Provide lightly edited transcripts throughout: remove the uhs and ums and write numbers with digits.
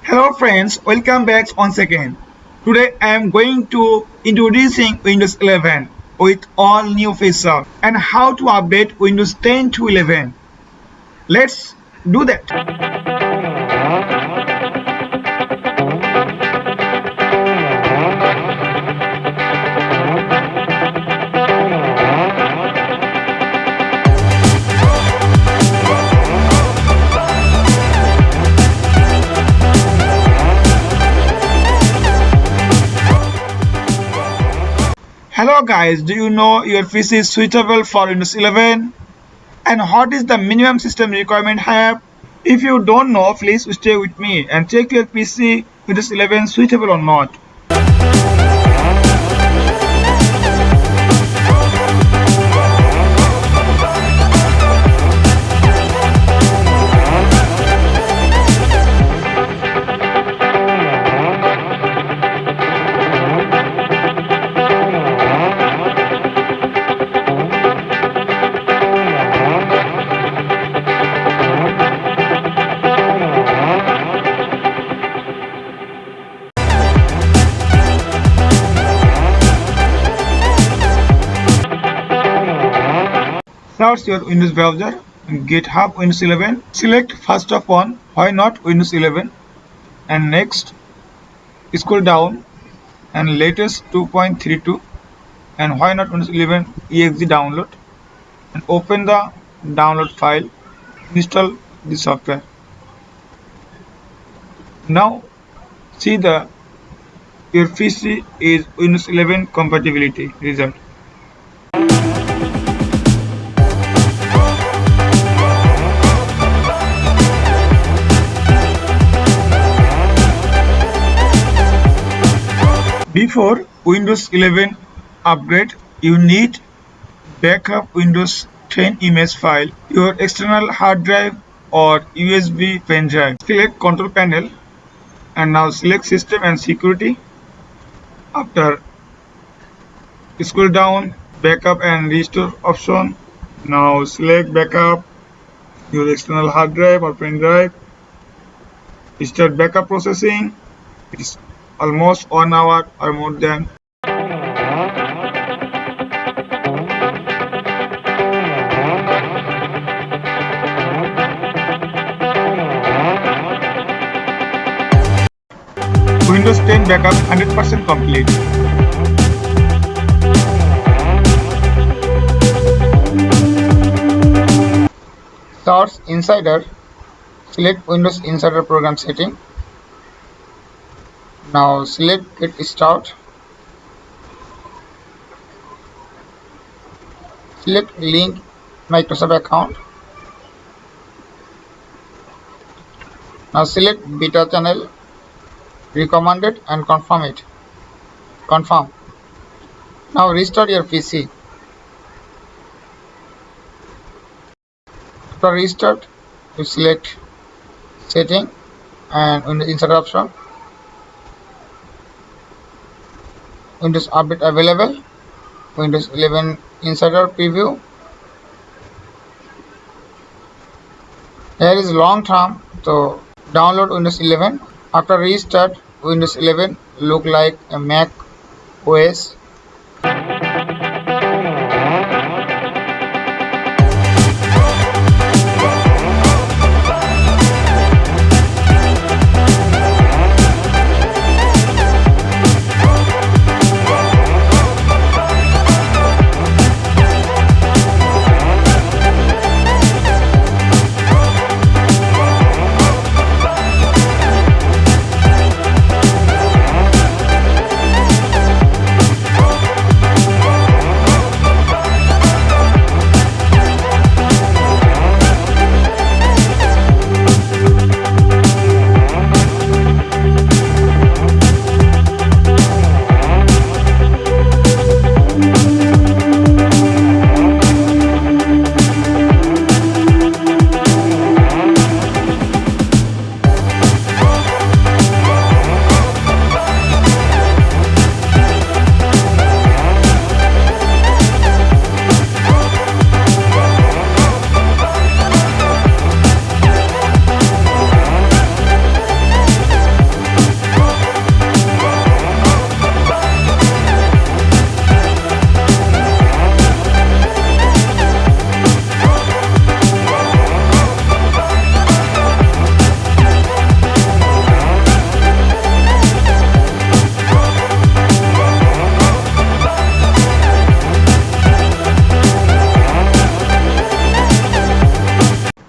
Hello friends, welcome back once again. Today I am going to introducing Windows 11 with all new features and how to update Windows 10 to 11. Let's do that. Hello guys, do you know your PC is suitable for Windows 11? And what is the minimum system requirement have? If you don't know, please stay with me and check your PC Windows 11 suitable or not. Search your Windows browser, GitHub Windows 11. Select first of all, why not Windows 11? And next, scroll down and latest 2.32 and why not Windows 11 exe download and open the download file. Install the software. Now see your PC is Windows 11 compatibility result. Before Windows 11 upgrade, you need backup Windows 10 image file, your external hard drive or USB pen drive. Select control panel and now select system and security. After scroll down, backup and restore option. Now select backup, your external hard drive or pen drive. Start backup processing. It is almost 1 hour or more than. Windows 10 backup 100% complete. Search Insider. Select Windows Insider Program Setting. Now select Get Start. Select Link Microsoft account. Now select Beta channel, recommended and confirm it. Confirm. Now restart your PC. After restart, you select Setting and Windows Insider option. Windows Update available. Windows 11 Insider preview. Here is long term, so download Windows 11. After restart, Windows 11 look like a Mac OS.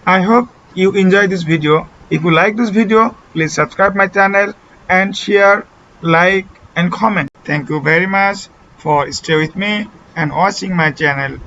I hope you enjoy this video. If you like this video, please subscribe my channel and share, like and comment. Thank you very much for stay with me and watching my channel.